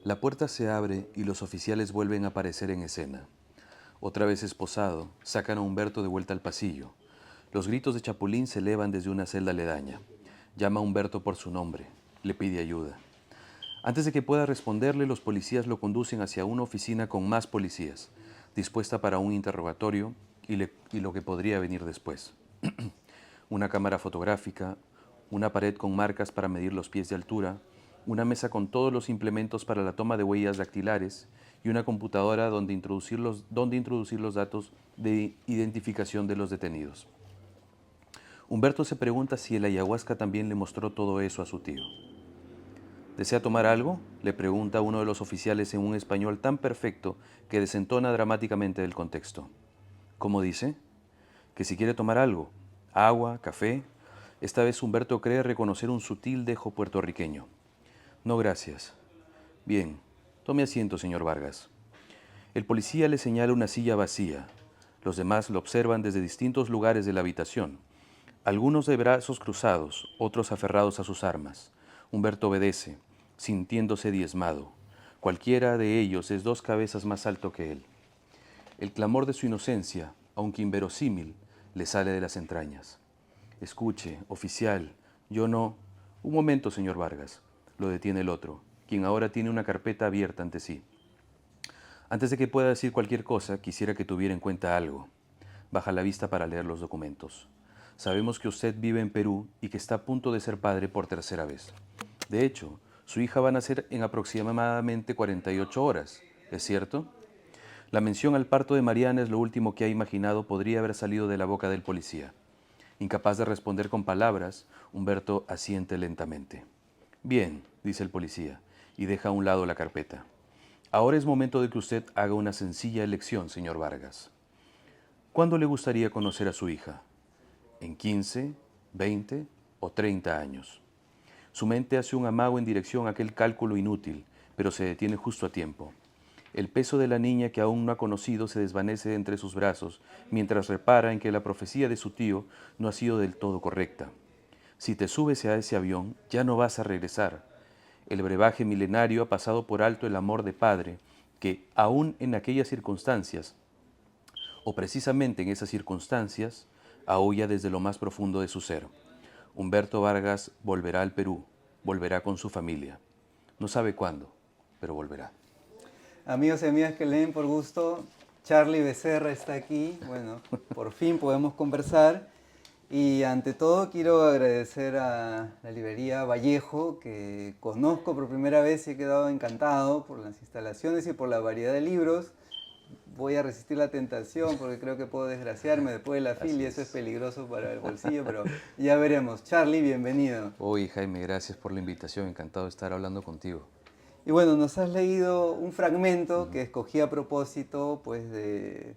La puerta se abre y los oficiales vuelven a aparecer en escena. Otra vez esposado, sacan a Humberto de vuelta al pasillo. Los gritos de Chapulín se elevan desde una celda aledaña. Llama a Humberto por su nombre. Le pide ayuda. Antes de que pueda responderle, los policías lo conducen hacia una oficina con más policías, dispuesta para un interrogatorio y lo que podría venir después. Una cámara fotográfica, una pared con marcas para medir los pies de altura, una mesa con todos los implementos para la toma de huellas dactilares y una computadora donde introducir los datos de identificación de los detenidos. Humberto se pregunta si el ayahuasca también le mostró todo eso a su tío. ¿Desea tomar algo?, le pregunta uno de los oficiales en un español tan perfecto que desentona dramáticamente del contexto. ¿Cómo dice? Que si quiere tomar algo, agua, café. Esta vez Humberto cree reconocer un sutil dejo puertorriqueño. No, gracias. Bien, tome asiento, señor Vargas. El policía le señala una silla vacía. Los demás lo observan desde distintos lugares de la habitación. Algunos de brazos cruzados, otros aferrados a sus armas. Humberto obedece, sintiéndose diezmado. Cualquiera de ellos es 2 cabezas más alto que él. El clamor de su inocencia, aunque inverosímil, le sale de las entrañas. Escuche, oficial, yo no... Un momento, señor Vargas, lo detiene el otro, quien ahora tiene una carpeta abierta ante sí. Antes de que pueda decir cualquier cosa, quisiera que tuviera en cuenta algo. Baja la vista para leer los documentos. Sabemos que usted vive en Perú y que está a punto de ser padre por 3.ª vez. De hecho, su hija va a nacer en aproximadamente 48 horas, ¿es cierto? La mención al parto de Mariana es lo último que ha imaginado podría haber salido de la boca del policía. Incapaz de responder con palabras, Humberto asiente lentamente. Bien, dice el policía, y deja a un lado la carpeta. Ahora es momento de que usted haga una sencilla elección, señor Vargas. ¿Cuándo le gustaría conocer a su hija? ¿En 15, 20 o 30 años? Su mente hace un amago en dirección a aquel cálculo inútil, pero se detiene justo a tiempo. El peso de la niña que aún no ha conocido se desvanece entre sus brazos, mientras repara en que la profecía de su tío no ha sido del todo correcta. Si te subes a ese avión, ya no vas a regresar. El brebaje milenario ha pasado por alto el amor de padre, que, aún en aquellas circunstancias, o precisamente en esas circunstancias, aúlla desde lo más profundo de su ser. Humberto Vargas volverá al Perú, volverá con su familia. No sabe cuándo, pero volverá. Amigos y amigas que leen por gusto, Charlie Becerra está aquí. Bueno, por fin podemos conversar. Y ante todo quiero agradecer a la librería Vallejo, que conozco por primera vez y he quedado encantado por las instalaciones y por la variedad de libros. Voy a resistir la tentación porque creo que puedo desgraciarme después de la fila y eso es peligroso para el bolsillo, pero ya veremos. Charlie, bienvenido. Oye, Jaime, gracias por la invitación. Encantado de estar hablando contigo. Y bueno, nos has leído un fragmento que escogí a propósito pues, de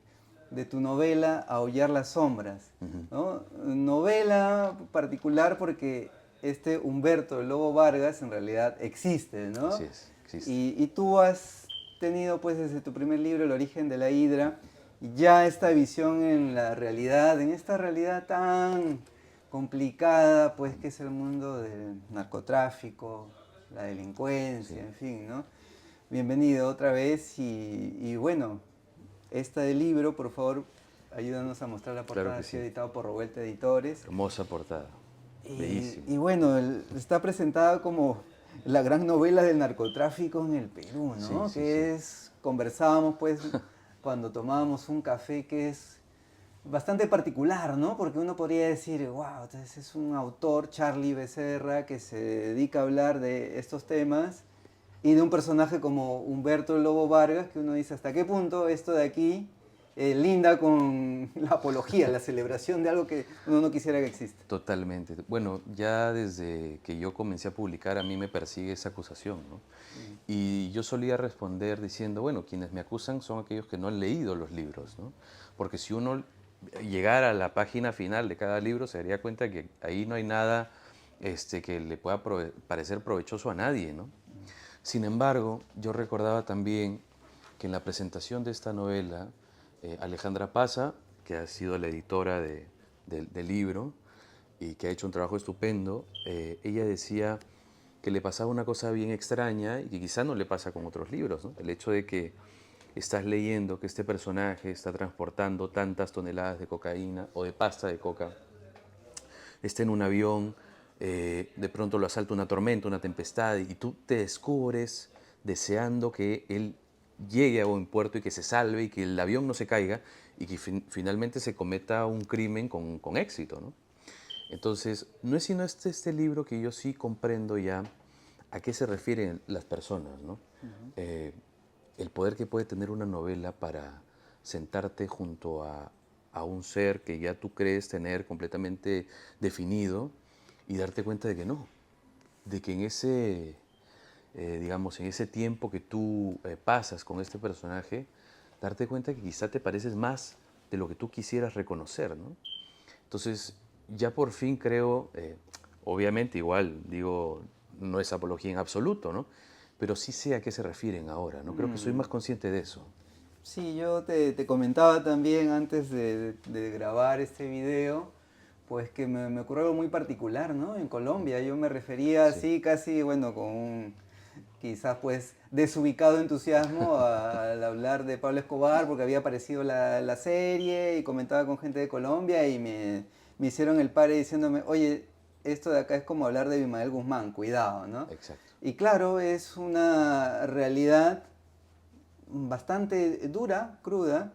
tu novela Aullar las sombras, ¿no? Novela particular porque este Humberto el Lobo Vargas en realidad existe, ¿no? Así es, existe. Y tú has tenido pues desde tu primer libro, El origen de la hidra, ya esta visión en la realidad, en esta realidad tan complicada pues que es el mundo del narcotráfico, la delincuencia, Sí. en fin, ¿no? Bienvenido otra vez y bueno, esta del libro, por favor, ayúdanos a mostrar la Claro portada, que ha sido sí. editado por Revuelta Editores. Hermosa portada. Bellísimo. Y bueno, está presentada como la gran novela del narcotráfico en el Perú, Sí, ¿no? sí, sí. Que es, conversábamos pues cuando tomábamos un café que es bastante particular, ¿no? Porque uno podría decir, wow, entonces es un autor, Charlie Becerra, que se dedica a hablar de estos temas y de un personaje como Humberto el Lobo Vargas, que uno dice, ¿hasta qué punto esto de aquí linda con la apología, la celebración de algo que uno no quisiera que exista? Totalmente. Bueno, ya desde que yo comencé a publicar, a mí me persigue esa acusación, ¿no? Y yo solía responder diciendo, bueno, quienes me acusan son aquellos que no han leído los libros, ¿no? Porque si uno llegara a la página final de cada libro, se daría cuenta que ahí no hay nada que le pueda parecer provechoso a nadie, ¿no? Sin embargo, yo recordaba también que en la presentación de esta novela, Alejandra Paza, que ha sido la editora del libro y que ha hecho un trabajo estupendo, ella decía que le pasaba una cosa bien extraña y que quizá no le pasa con otros libros, ¿no? El hecho de que estás leyendo que este personaje está transportando tantas toneladas de cocaína o de pasta de coca, está en un avión, de pronto lo asalta una tormenta, una tempestad, y tú te descubres deseando que él llegue a buen puerto y que se salve y que el avión no se caiga y que finalmente se cometa un crimen con éxito, ¿no? Entonces, no es sino este libro que yo sí comprendo ya a qué se refieren las personas, ¿no? Eh, el poder que puede tener una novela para sentarte junto a un ser que ya tú crees tener completamente definido y darte cuenta de que no, de que en ese, digamos, en ese tiempo que tú pasas con este personaje, darte cuenta que quizá te pareces más de lo que tú quisieras reconocer, ¿no? Entonces, ya por fin creo, obviamente igual, digo, no es apología en absoluto, ¿no? Pero sí sé a qué se refieren ahora, ¿no? Creo que soy más consciente de eso. Sí, yo te comentaba también antes de grabar este video, pues que me ocurrió algo muy particular, ¿no? En Colombia, yo me refería Sí, así casi, bueno, con un quizás pues desubicado entusiasmo al hablar de Pablo Escobar porque había aparecido la serie y comentaba con gente de Colombia y me hicieron el pare diciéndome, oye, esto de acá es como hablar de Abimael Guzmán, cuidado, ¿no? exacto. Y claro, es una realidad bastante dura, cruda,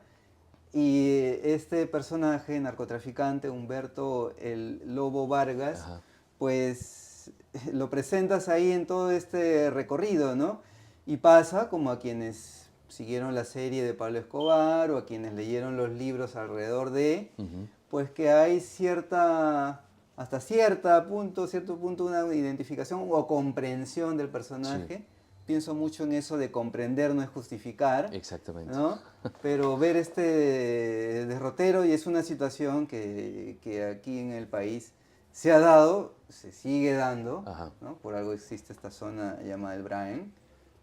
y este personaje narcotraficante, Humberto el Lobo Vargas, Ajá, pues lo presentas ahí en todo este recorrido, ¿no? Y pasa como a quienes siguieron la serie de Pablo Escobar o a quienes leyeron los libros alrededor de, ujú, pues que hay cierta, hasta cierto punto, una identificación o comprensión del sí, personaje. Pienso mucho en eso de comprender no es justificar, exactamente. ¿no? Pero ver este derrotero y es una situación que aquí en el país se ha dado, se sigue dando, Ajá. ¿no? Por algo existe esta zona llamada el Brain,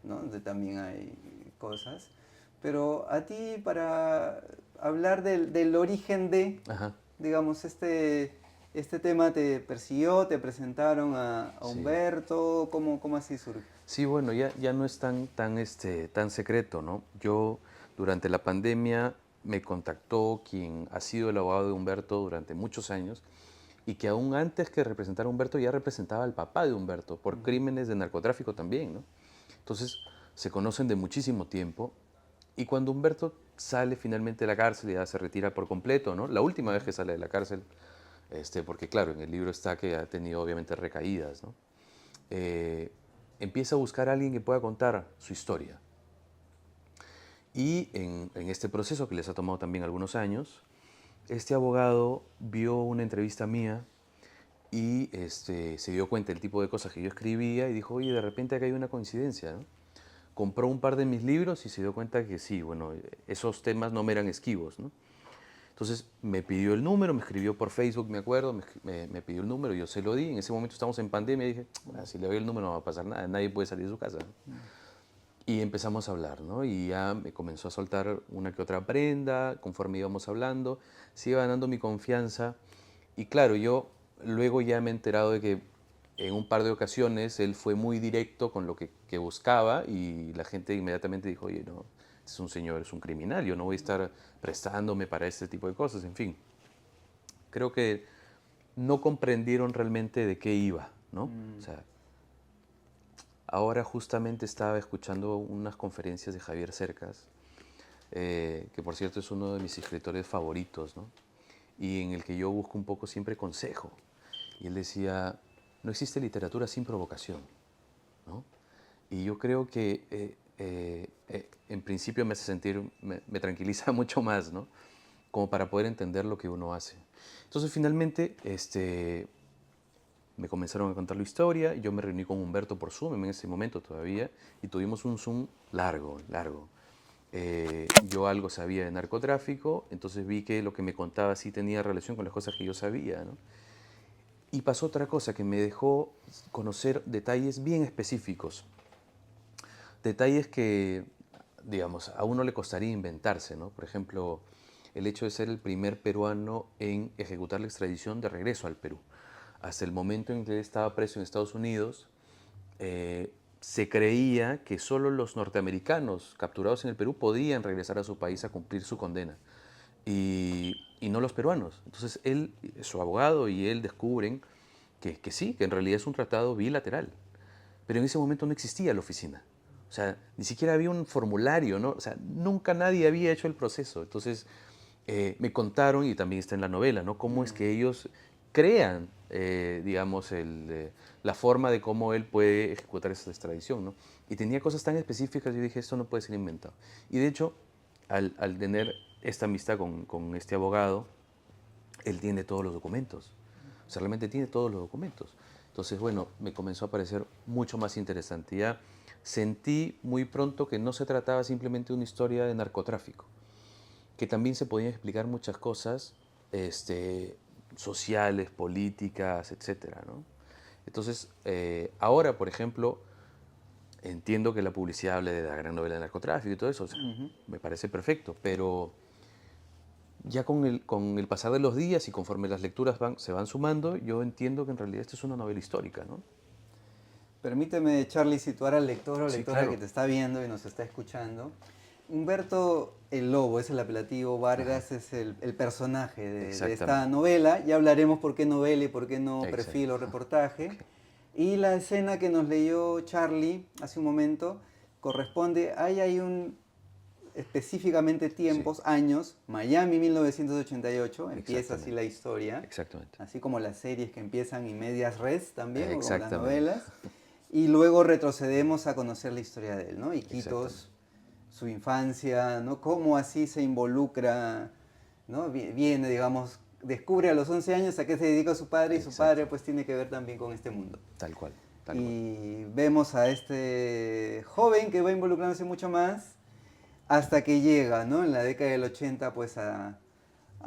¿no? Donde también hay cosas. Pero a ti, para hablar del origen de, Ajá, digamos, este tema te persiguió, te presentaron a sí. Humberto, ¿cómo así surge? Sí, bueno, ya no es tan secreto, ¿no? Yo, durante la pandemia, me contactó quien ha sido el abogado de Humberto durante muchos años y que aún antes que representara a Humberto ya representaba al papá de Humberto por crímenes de narcotráfico también, ¿no? Entonces, se conocen de muchísimo tiempo y cuando Humberto sale finalmente de la cárcel y ya se retira por completo, ¿no? La última vez que sale de la cárcel, porque claro, en el libro está que ha tenido obviamente recaídas, ¿no? eh, empieza a buscar a alguien que pueda contar su historia. Y en este proceso, que les ha tomado también algunos años, este abogado vio una entrevista mía y se dio cuenta del tipo de cosas que yo escribía y dijo, oye, de repente acá hay una coincidencia, ¿no? Compró un par de mis libros y se dio cuenta que sí, bueno, esos temas no me eran esquivos, ¿no? Entonces me pidió el número, me escribió por Facebook, me acuerdo, me pidió el número, yo se lo di. En ese momento estamos en pandemia y dije, "Ah, si le doy el número no va a pasar nada, nadie puede salir de su casa". Y empezamos a hablar, ¿no? Y ya me comenzó a soltar una que otra prenda, conforme íbamos hablando, se iba ganando mi confianza. Y claro, yo luego ya me he enterado de que en un par de ocasiones él fue muy directo con lo que buscaba y la gente inmediatamente dijo, oye, no, es un señor, es un criminal, yo no voy a estar prestándome para este tipo de cosas, en fin. Creo que no comprendieron realmente de qué iba, ¿no? O sea, ahora justamente estaba escuchando unas conferencias de Javier Cercas, que por cierto es uno de mis escritores favoritos, ¿no? Y en el que yo busco un poco siempre consejo. Y él decía, no existe literatura sin provocación, ¿no? Y yo creo que en principio me hace sentir, me tranquiliza mucho más, ¿no? Como para poder entender lo que uno hace. Entonces finalmente me comenzaron a contar la historia, yo me reuní con Humberto por Zoom en ese momento todavía y tuvimos un Zoom largo, largo. Yo algo sabía de narcotráfico, entonces vi que lo que me contaba sí tenía relación con las cosas que yo sabía, ¿no? Y pasó otra cosa que me dejó conocer detalles bien específicos, detalles que, digamos, a uno le costaría inventarse, ¿no? Por ejemplo, el hecho de ser el primer peruano en ejecutar la extradición de regreso al Perú. Hasta el momento en que él estaba preso en Estados Unidos, se creía que solo los norteamericanos capturados en el Perú podían regresar a su país a cumplir su condena y no los peruanos. Entonces él, su abogado y él descubren que sí, que en realidad es un tratado bilateral. Pero en ese momento no existía la oficina. O sea, ni siquiera había un formulario, ¿no? O sea, nunca nadie había hecho el proceso. Entonces, me contaron, y también está en la novela, ¿no? Cómo es que ellos crean, digamos, la forma de cómo él puede ejecutar esa extradición, ¿no? Y tenía cosas tan específicas, yo dije, esto no puede ser inventado. Y de hecho, al tener esta amistad con este abogado, él tiene todos los documentos. O sea, realmente tiene todos los documentos. Entonces, bueno, me comenzó a parecer mucho más interesante. Ya sentí muy pronto que no se trataba simplemente de una historia de narcotráfico, que también se podían explicar muchas cosas sociales, políticas, etcétera, ¿no? Entonces, ahora, por ejemplo, entiendo que la publicidad hable de la gran novela de narcotráfico y todo eso, o sea, me parece perfecto, pero ya con el pasar de los días y conforme las lecturas se van sumando, yo entiendo que en realidad esto es una novela histórica, ¿no? Permíteme, Charlie, situar al lector o Sí, lectora que claro. te está viendo y nos está escuchando. Humberto el Lobo es el apelativo, Vargas es el personaje de esta Exactamente. novela. Ya hablaremos por qué novela y por qué no perfil Exacto. o reportaje. Ok. Y la escena que nos leyó Charlie hace un momento corresponde, ahí hay un específicamente Sí, tiempos, años, Miami 1988, empieza así la exactamente. historia, Exactamente. así como las series que empiezan en medias res también, o como las Exactamente. novelas, y luego retrocedemos a conocer la historia de él, ¿no? Exactamente. Iquitos, su infancia, ¿no? Cómo así se involucra, ¿no? Viene, digamos, descubre a los 11 años a qué se dedica su padre y su padre Exacto. pues tiene que ver también con este mundo. Tal cual. Tal cual. Y vemos a este joven que va involucrándose mucho más hasta que llega, ¿no? En la década del 80, pues a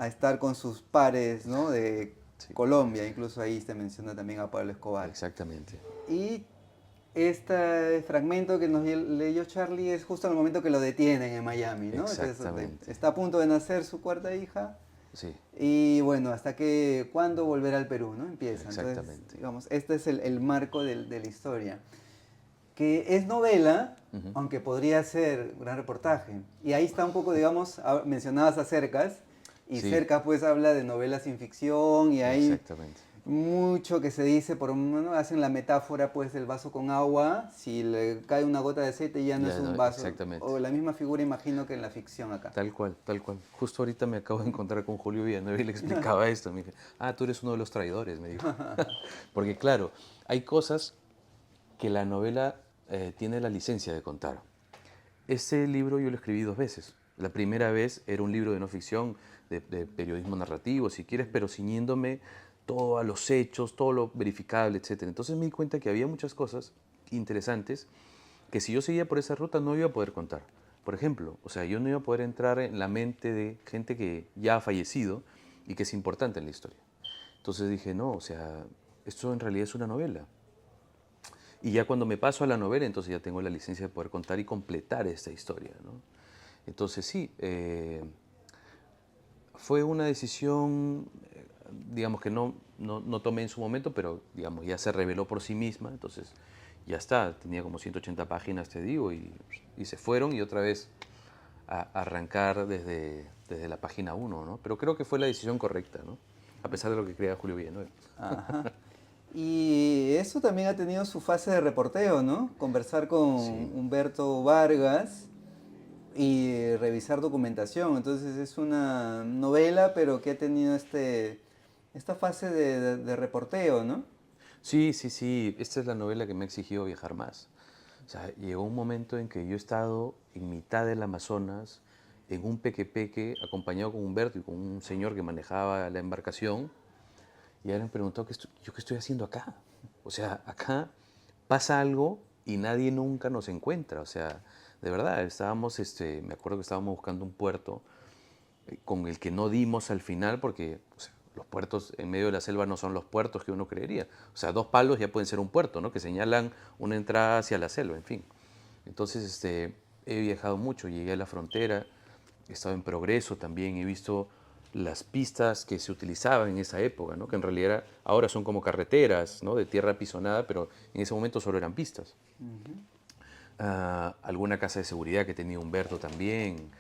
estar con sus pares, ¿no? De Sí. Colombia, incluso ahí se menciona también a Pablo Escobar. Exactamente. Y este fragmento que nos leyó Charlie es justo en el momento que lo detienen en Miami, ¿no? Entonces Exactamente. está a punto de nacer su cuarta hija Sí. y bueno, hasta que, ¿cuándo volverá al Perú, ¿no? Empieza. Entonces, Exactamente. digamos, este es el marco de la historia que es novela, Ujú. aunque podría ser gran reportaje. Y ahí está un poco, digamos, mencionabas a Cercas, y Sí. Cercas pues habla de novelas sin ficción, y hay Exactamente. mucho que se dice, ¿no? Hacen la metáfora pues del vaso con agua, si le cae una gota de aceite ya no es Ya no, un vaso, exactamente. o la misma figura imagino que en la ficción acá. Tal cual, tal cual. Justo ahorita me acabo de encontrar con Julio Villanueva y le explicaba esto. Me dije, ah, tú eres uno de los traidores, me dijo. Porque claro, hay cosas que la novela tiene la licencia de contar. Este libro yo lo escribí 2 veces. La primera vez era un libro de no ficción, de periodismo narrativo, si quieres, pero ciñéndome todo a los hechos, todo lo verificable, etc. Entonces me di cuenta que había muchas cosas interesantes que si yo seguía por esa ruta no iba a poder contar. Por ejemplo, o sea, yo no iba a poder entrar en la mente de gente que ya ha fallecido y que es importante en la historia. Entonces dije, no, o sea, esto en realidad es una novela. Y ya cuando me paso a la novela, entonces ya tengo la licencia de poder contar y completar esta historia, ¿no? Entonces sí, fue una decisión, digamos que no tomé en su momento, pero digamos ya se reveló por sí misma, entonces ya está, tenía como 180 páginas, te digo, y se fueron y otra vez a arrancar desde la página 1, ¿no? Pero creo que fue la decisión correcta, ¿no? A pesar de lo que crea Julio Villanueva. Ajá. Y eso también ha tenido su fase de reporteo, ¿no? Conversar con Sí, Humberto Vargas y revisar documentación. Entonces es una novela, pero que ha tenido esta fase de reporteo, ¿no? sí, sí, sí, esta es la novela que me ha exigido viajar más. O sea, llegó un momento en que yo he estado en mitad del Amazonas, en un peque-peque, acompañado con Humberto y con un señor que manejaba la embarcación, y ahora me preguntó, ¿yo qué estoy haciendo acá? O sea, acá pasa algo y nadie nunca nos encuentra. O sea, de verdad, me acuerdo que estábamos buscando un puerto con el que no dimos al final porque o sea, los puertos en medio de la selva no son los puertos que uno creería. O sea, 2 palos ya pueden ser un puerto, ¿no? Que señalan una entrada hacia la selva, en fin. Entonces, he viajado mucho, llegué a la frontera, he estado en Progreso también, he visto las pistas que se utilizaban en esa época, ¿no? Que en realidad ahora son como carreteras, ¿no? De tierra apisonada, pero en ese momento solo eran pistas. Alguna casa de seguridad que tenía Humberto también.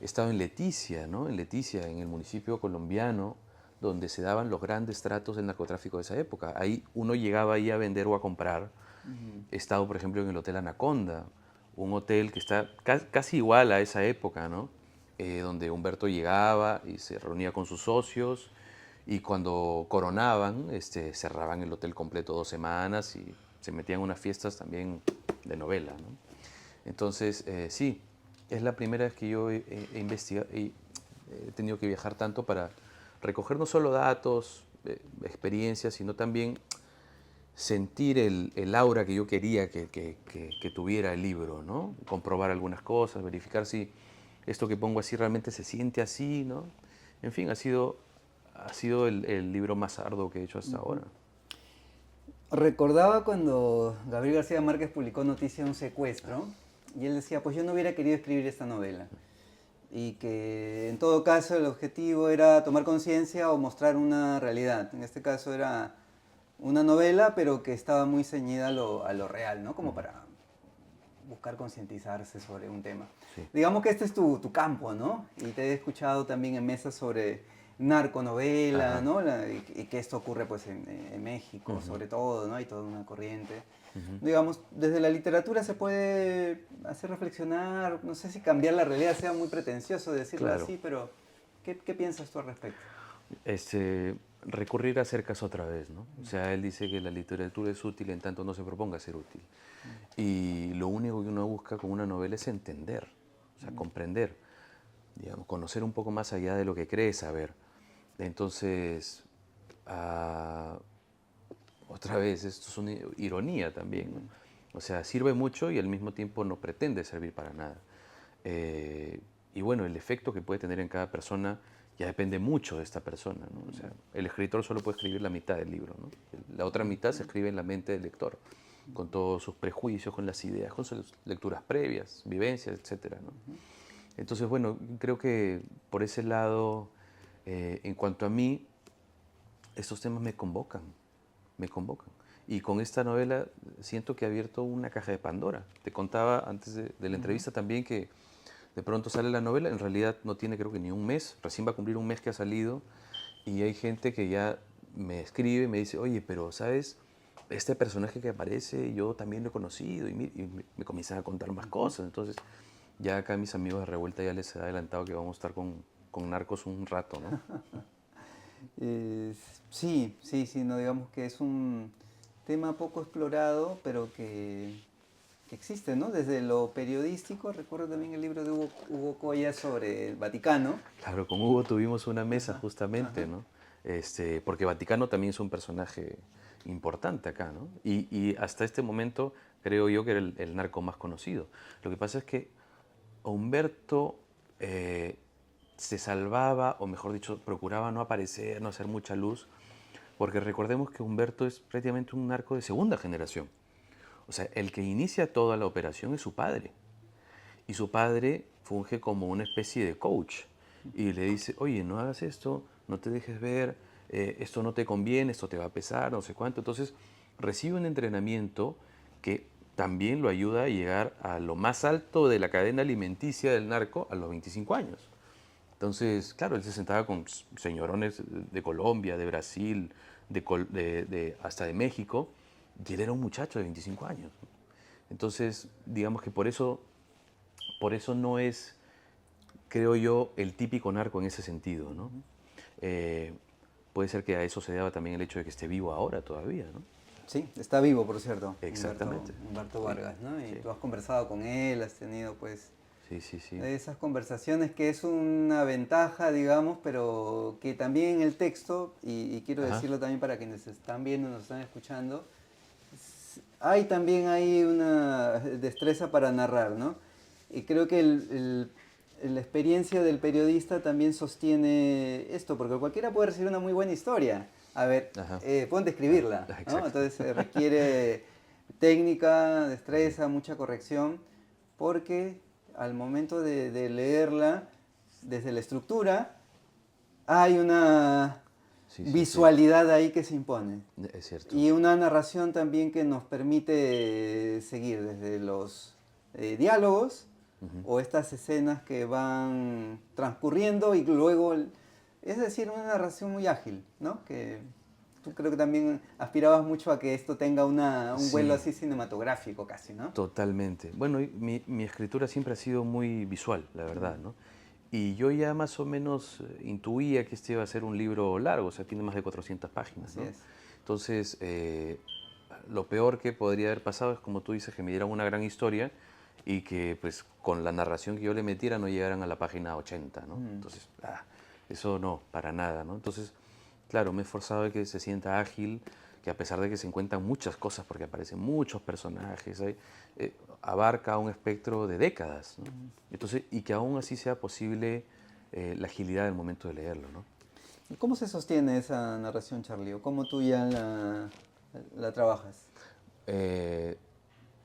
He estado en Leticia, ¿no? En Leticia, en el municipio colombiano, donde se daban los grandes tratos del narcotráfico de esa época. Ahí uno llegaba ahí a vender o a comprar. He estado, por ejemplo, en el Hotel Anaconda, un hotel que está casi igual a esa época, ¿no? Donde Humberto llegaba y se reunía con sus socios y cuando coronaban, cerraban el hotel completo 2 semanas y se metían unas fiestas también de novela, ¿no? Entonces, sí, es la primera vez que yo he investigado y he tenido que viajar tanto para recoger no solo datos, experiencias, sino también sentir el aura que yo quería que tuviera el libro, ¿no? Comprobar algunas cosas, verificar si esto que pongo así realmente se siente así, ¿no? En fin, ha sido el libro más arduo que he hecho hasta ahora. Recordaba cuando Gabriel García Márquez publicó Noticia de un secuestro, y él decía, pues yo no hubiera querido escribir esta novela. Y que en todo caso el objetivo era tomar conciencia o mostrar una realidad. En este caso era una novela, pero que estaba muy ceñida a lo real, ¿no? Como para buscar concientizarse sobre un tema. Sí. Digamos que este es tu campo, ¿no? Y te he escuchado también en mesas sobre narconovela, Ajá. ¿no? Y que esto ocurre pues en México, sobre todo, ¿no? Hay toda una corriente. Ujú. Digamos, desde la literatura se puede hacer reflexionar, no sé si cambiar la realidad sea muy pretencioso decirlo Claro. así, pero ¿qué piensas tú al respecto? Recurrir a Cercas otra vez, ¿no? O sea, él dice que la literatura es útil en tanto no se proponga ser útil. Y lo único que uno busca con una novela es entender, o sea, comprender, digamos, conocer un poco más allá de lo que cree saber. Entonces, ah, otra vez, esto es una ironía también, ¿no? O sea, sirve mucho y al mismo tiempo no pretende servir para nada. Y bueno, el efecto que puede tener en cada persona ya depende mucho de esta persona, ¿no? O sea, el escritor solo puede escribir la mitad del libro, ¿no? La otra mitad se escribe en la mente del lector, con todos sus prejuicios, con las ideas, con sus lecturas previas, vivencias, etcétera, ¿no? Entonces, bueno, creo que por ese lado, en cuanto a mí, estos temas me convocan, me convocan. Y con esta novela siento que he abierto una caja de Pandora. Te contaba antes de la entrevista también que de pronto sale la novela, en realidad no tiene creo que ni un mes, recién va a cumplir un mes que ha salido y hay gente que ya me escribe, me dice, oye, pero ¿sabes? Este personaje que aparece yo también lo he conocido y me comienzan a contar más cosas. Entonces ya acá mis amigos de Revuelta ya les he adelantado que vamos a estar con Narcos un rato, ¿no? Eh, sí, sí, sí, no digamos que es un tema poco explorado, pero que existe, ¿no? Desde lo periodístico, recuerdo también el libro de Hugo Coya sobre el Vaticano. Claro, con Hugo tuvimos una mesa Ajá, justamente, ajá. ¿no? Porque Vaticano también es un personaje importante acá, ¿no? Y hasta este momento creo yo que era el narco más conocido. Lo que pasa es que Humberto se salvaba, o mejor dicho, procuraba no aparecer, no hacer mucha luz, porque recordemos que Humberto es prácticamente un narco de segunda generación. O sea, el que inicia toda la operación es su padre. Y su padre funge como una especie de coach y le dice, oye, no hagas esto, no te dejes ver, esto no te conviene, esto te va a pesar, no sé cuánto. Entonces recibe un entrenamiento que también lo ayuda a llegar a lo más alto de la cadena alimenticia del narco a los 25 años. Entonces, claro, él se sentaba con señorones de Colombia, de Brasil, hasta de México, y él era un muchacho de 25 años. Entonces, digamos que por eso no es, creo yo, el típico narco en ese sentido, ¿no? Eh, puede ser que a eso se deba también el hecho de que esté vivo ahora todavía, ¿no? Sí, está vivo, por cierto, Exactamente. Humberto Sí, Vargas, ¿no? Y sí, tú has conversado con él, has tenido pues sí, sí, sí. esas conversaciones que es una ventaja, digamos, pero que también en el texto, y quiero Ajá, decirlo también para quienes están viendo, nos están escuchando, hay también hay una destreza para narrar, ¿no? Y creo que la experiencia del periodista también sostiene esto, porque cualquiera puede recibir una muy buena historia. A ver, ajá. pueden describirla, ¿no? Exacto. Entonces requiere técnica, destreza, mucha corrección, porque al momento de leerla, desde la estructura, hay una Sí, sí, sí, visualidad ahí que se impone. es cierto. Y una narración también que nos permite seguir desde los diálogos Ujú. o estas escenas que van transcurriendo y luego, es decir, una narración muy ágil, ¿no? Que tú creo que también aspirabas mucho a que esto tenga un vuelo Sí, así cinematográfico casi, ¿no? totalmente. Bueno, y mi escritura siempre ha sido muy visual, la verdad, ¿no? Y yo ya más o menos intuía que este iba a ser un libro largo, o sea, tiene más de 400 páginas, Así ¿no? es. Entonces, lo peor que podría haber pasado es, como tú dices, que me dieran una gran historia y que, pues, con la narración que yo le metiera no llegaran a la página 80, ¿no? Mm. Entonces, eso no, para nada, ¿no? Entonces, claro, me he esforzado de que se sienta ágil, que a pesar de que se encuentran muchas cosas, porque aparecen muchos personajes, abarca un espectro de décadas, ¿no? Entonces, y que aún así sea posible la agilidad del momento de leerlo, ¿no? ¿Y cómo se sostiene esa narración, Charlie? ¿O cómo tú ya la trabajas? Eh,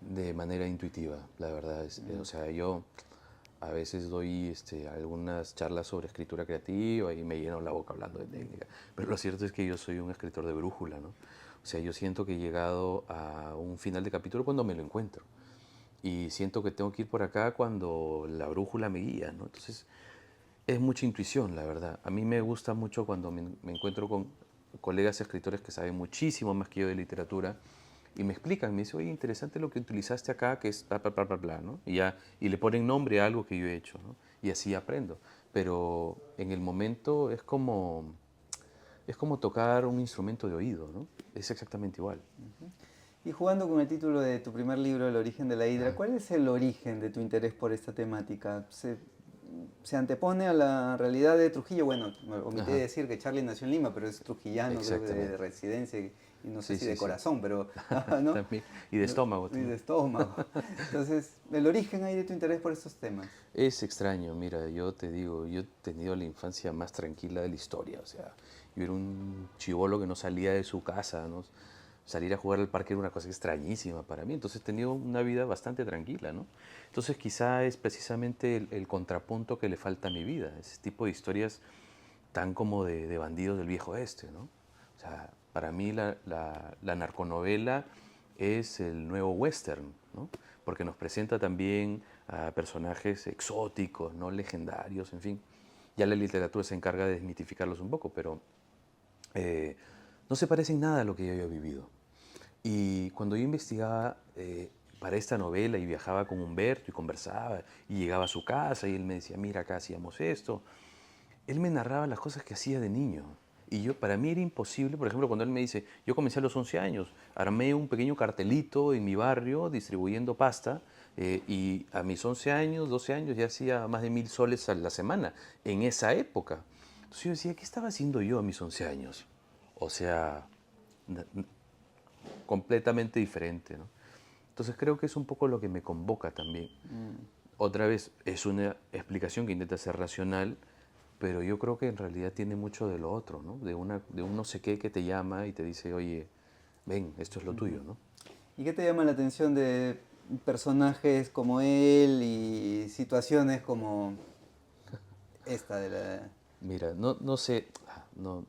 de manera intuitiva, la verdad. O sea, yo a veces doy algunas charlas sobre escritura creativa y me lleno la boca hablando de técnica, pero lo cierto es que yo soy un escritor de brújula, ¿no? O sea, yo siento que he llegado a un final de capítulo cuando me lo encuentro y siento que tengo que ir por acá cuando la brújula me guía, ¿no? Entonces, es mucha intuición, la verdad. A mí me gusta mucho cuando me encuentro con colegas escritores que saben muchísimo más que yo de literatura y me explican, me dicen, oye, interesante lo que utilizaste acá, que es bla, bla, bla, bla, bla, ¿no? Y, ya, y le ponen nombre a algo que yo he hecho, ¿no? Y así aprendo. Pero en el momento es como tocar un instrumento de oído, ¿no? Es exactamente igual. Y jugando con el título de tu primer libro, El origen de la hidra, Ajá. ¿cuál es el origen de tu interés por esta temática? ¿Se antepone a la realidad de Trujillo? Bueno, me omití de Ajá. decir que Charlie nació en Lima, pero es trujillano, creo que de Exactamente. residencia y no sé Sí, si sí, de sí. corazón, pero, ¿no? También. Y de estómago Y de también. estómago. Entonces, el origen ahí de tu interés por estos temas. Es extraño, mira, yo te digo, yo he tenido la infancia más tranquila de la historia, o sea, yo era un chibolo que no salía de su casa, ¿no? Salir a jugar al parque era una cosa extrañísima para mí, entonces he tenido una vida bastante tranquila, ¿no? Entonces quizá es precisamente el contrapunto que le falta a mi vida, ese tipo de historias tan como de bandidos del viejo oeste, ¿no? O sea, para mí la narconovela es el nuevo western, ¿no? Porque nos presenta también a personajes exóticos, ¿no? Legendarios, en fin. Ya la literatura se encarga de desmitificarlos un poco, pero eh, no se parecen nada a lo que yo había vivido. Y cuando yo investigaba para esta novela y viajaba con Humberto y conversaba y llegaba a su casa y él me decía, mira, acá hacíamos esto, él me narraba las cosas que hacía de niño. Y yo, para mí era imposible, por ejemplo, cuando él me dice, yo comencé a los 11 años, armé un pequeño cartelito en mi barrio distribuyendo pasta y a mis 11 años, 12 años ya hacía más de 1000 soles a la semana, en esa época. Entonces yo decía, ¿qué estaba haciendo yo a mis 11 años? O sea, completamente diferente, ¿no? Entonces creo que es un poco lo que me convoca también. Otra vez, es una explicación que intenta ser racional, pero yo creo que en realidad tiene mucho de lo otro, ¿no? De un no sé qué que te llama y te dice, oye, ven, esto es lo tuyo, ¿no? ¿Y qué te llama la atención de personajes como él y situaciones como esta de la... Mira, no sé, no,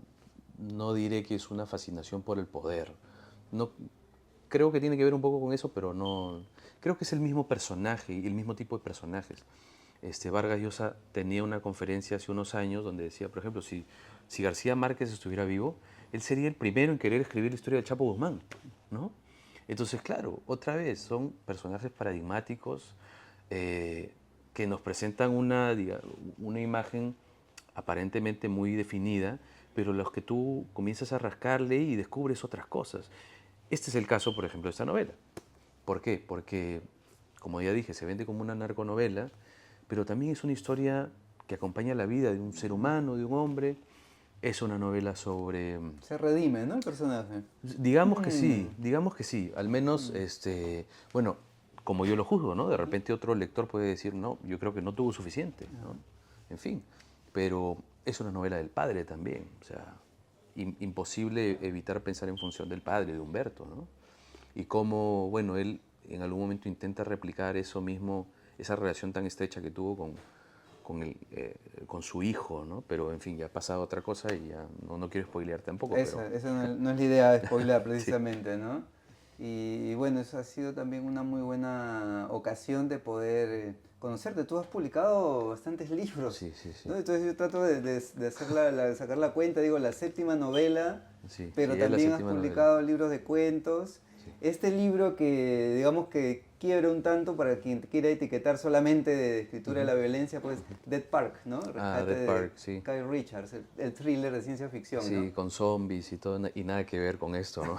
no diré que es una fascinación por el poder. No, creo que tiene que ver un poco con eso, pero no. Creo que es el mismo personaje y el mismo tipo de personajes. Vargas Llosa tenía una conferencia hace unos años donde decía, por ejemplo, si García Márquez estuviera vivo, él sería el primero en querer escribir la historia del Chapo Guzmán, ¿no? Entonces, claro, otra vez, son personajes paradigmáticos que nos presentan una imagen aparentemente muy definida, pero los que tú comienzas a rascarle y descubres otras cosas. Este es el caso, por ejemplo, de esta novela. ¿Por qué? Porque, como ya dije, se vende como una narconovela, pero también es una historia que acompaña la vida de un ser humano, de un hombre. Es una novela sobre... Se redime, ¿no? El personaje. Digamos que Mm, sí, digamos que sí. Al menos, bueno, como yo lo juzgo, ¿no? De repente otro lector puede decir, no, yo creo que no tuvo suficiente, ¿no? En fin, pero es una novela del padre también, o sea, imposible evitar pensar en función del padre, de Humberto, ¿no? Y cómo, bueno, él en algún momento intenta replicar eso mismo, esa relación tan estrecha que tuvo con su hijo, ¿no? Pero en fin, ya ha pasado otra cosa y ya no quiero spoilear tampoco. Esa no es la idea de spoiler Sí. precisamente, ¿no? Y bueno, eso ha sido también una muy buena ocasión de poder conocerte. Tú has publicado bastantes libros, Sí, sí, sí. ¿no? Entonces yo trato de hacer de sacar la cuenta, digo, la séptima novela, Sí, pero sí, es la también has séptima novela. publicado libros de cuentos. Sí. Este libro que digamos que quiebra un tanto para quien te quiera etiquetar solamente de escritura de la violencia, pues Dead Park, ¿no? El Ah, rescate Dead de Park, sí. Kyle Richards, el thriller de ciencia ficción, ¿no? Sí, con zombies y todo, y nada que ver con esto, ¿no?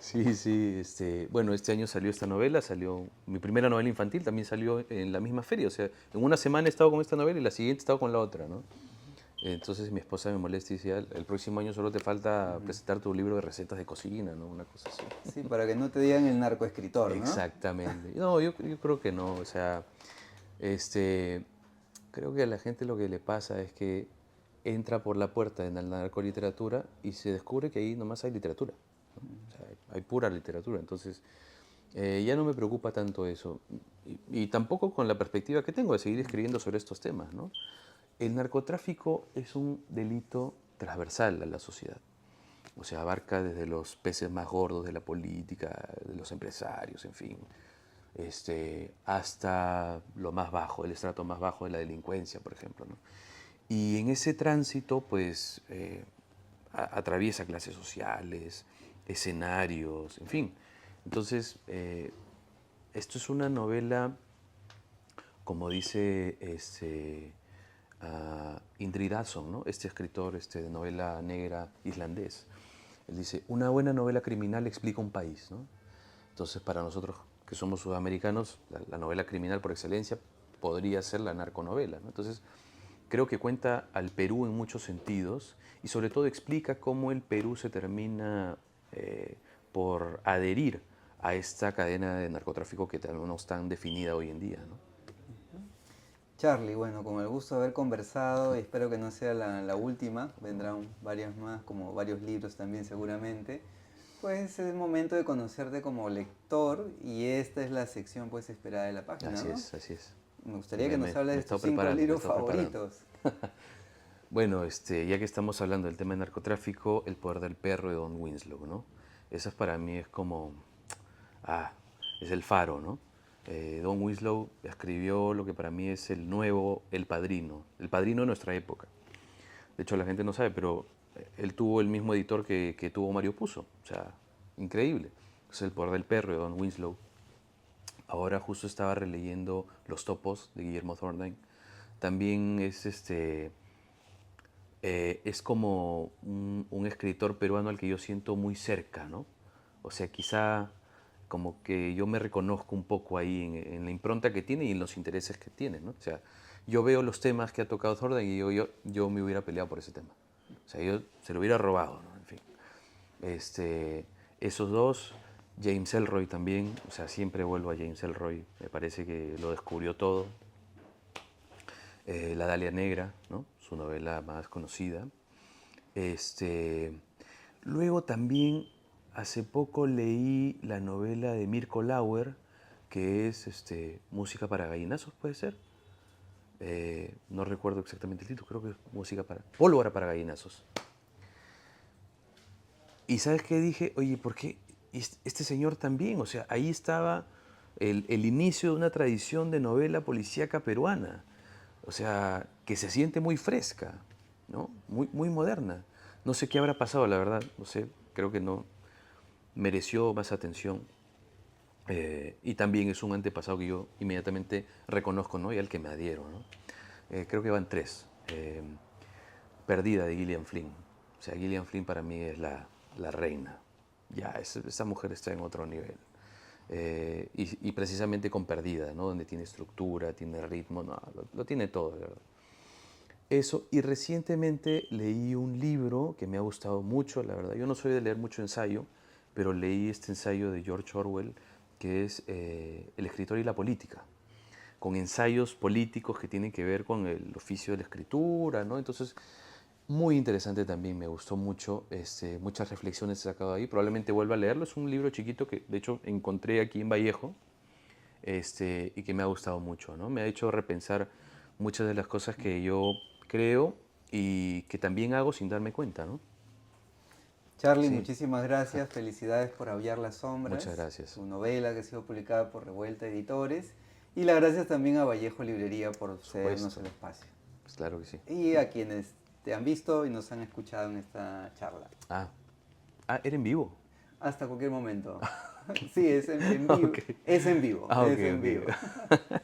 Sí, sí, bueno, este año salió esta novela, salió mi primera novela infantil, también salió en la misma feria, o sea, en una semana he estado con esta novela y la siguiente he estado con la otra, ¿no? Entonces mi esposa me molesta y dice, el próximo año solo te falta presentar tu libro de recetas de cocina, ¿no? Una cosa así. Sí, para que no te digan el narcoescritor, ¿no? Exactamente. No, yo creo que no, o sea, creo que a la gente lo que le pasa es que entra por la puerta en la narcoliteratura y se descubre que ahí nomás hay literatura, ¿no? O sea, hay pura literatura, entonces ya no me preocupa tanto eso. Y tampoco con la perspectiva que tengo de seguir escribiendo sobre estos temas, ¿no? El narcotráfico es un delito transversal a la sociedad. O sea, abarca desde los peces más gordos de la política, de los empresarios, en fin, hasta lo más bajo, el estrato más bajo de la delincuencia, por ejemplo, ¿no? Y en ese tránsito, pues, atraviesa clases sociales, escenarios, en fin. Entonces, esto es una novela, como dice Indridason, ¿no? Este escritor de novela negra islandés. Él dice, una buena novela criminal explica un país, ¿no? Entonces, para nosotros que somos sudamericanos, la novela criminal por excelencia podría ser la narconovela, ¿no? Entonces, creo que cuenta al Perú en muchos sentidos y sobre todo explica cómo el Perú se termina por adherir a esta cadena de narcotráfico que no es tan definida hoy en día, ¿no? Charlie, bueno, con el gusto de haber conversado y espero que no sea la última, vendrán varias más, como varios libros también seguramente. Pues es momento de conocerte como lector y esta es la sección pues esperada de la página, Así ¿no? es, así es. Me Y gustaría que nos hables me he de estado tus 5 preparando, me he libros estado preparando. favoritos. Bueno, ya que estamos hablando del tema de narcotráfico, El poder del perro de Don Winslow, ¿no? Esa para mí es como, es el faro, ¿no? Don Winslow escribió lo que para mí es el nuevo El Padrino de nuestra época. De hecho, la gente no sabe, pero él tuvo el mismo editor que tuvo Mario Puzo, o sea, increíble. Es El poder del perro de Don Winslow. Ahora justo estaba releyendo Los topos de Guillermo Thorndike. También es como un escritor peruano al que yo siento muy cerca, ¿no? O sea, quizá como que yo me reconozco un poco ahí en la impronta que tiene y en los intereses que tiene, ¿no? O sea, yo veo los temas que ha tocado Thorndike y yo me hubiera peleado por ese tema. O sea, yo se lo hubiera robado, ¿no? En fin. Esos dos, James Ellroy también, o sea, siempre vuelvo a James Ellroy, me parece que lo descubrió todo. La Dalia Negra, ¿no? Su novela más conocida. Este, Luego también hace poco leí la novela de Mirko Lauer, que es Música para gallinazos, ¿puede ser? No recuerdo exactamente el título, creo que es Pólvora para gallinazos. Y ¿sabes qué dije? Oye, ¿por qué este señor también? O sea, ahí estaba el inicio de una tradición de novela policíaca peruana. O sea, que se siente muy fresca, ¿no? Muy, muy moderna. No sé qué habrá pasado, la verdad. No sé, creo que no mereció más atención. Y también es un antepasado que yo inmediatamente reconozco, ¿no? Y al que me adhiero, ¿no? Creo que van tres. Perdida de Gillian Flynn. O sea, Gillian Flynn para mí es la reina. Ya, esa mujer está en otro nivel. Y precisamente con Perdida, ¿no? Donde tiene estructura, tiene ritmo, no, lo tiene todo, de verdad. Eso, y recientemente leí un libro que me ha gustado mucho, la verdad. Yo no soy de leer mucho ensayo, pero leí este ensayo de George Orwell, que es El escritor y la política, con ensayos políticos que tienen que ver con el oficio de la escritura, ¿no? Entonces, muy interesante también, me gustó mucho, muchas reflexiones he sacado ahí, probablemente vuelva a leerlo, es un libro chiquito que de hecho encontré aquí en Vallejo, y que me ha gustado mucho, ¿no? Me ha hecho repensar muchas de las cosas que yo creo y que también hago sin darme cuenta, ¿no? Charlie, Sí, muchísimas gracias. Felicidades por Aullar las Sombras, muchas gracias. su novela que ha sido publicada por Revuelta Editores. Y las gracias también a Vallejo Librería por Por cedernos supuesto, el espacio. pues claro que sí. Y a quienes te han visto y nos han escuchado en esta charla. Ah, era en vivo. Hasta cualquier momento. Sí, es en vivo. Ok. Es en vivo. Ah, ok, Es en vivo. ok.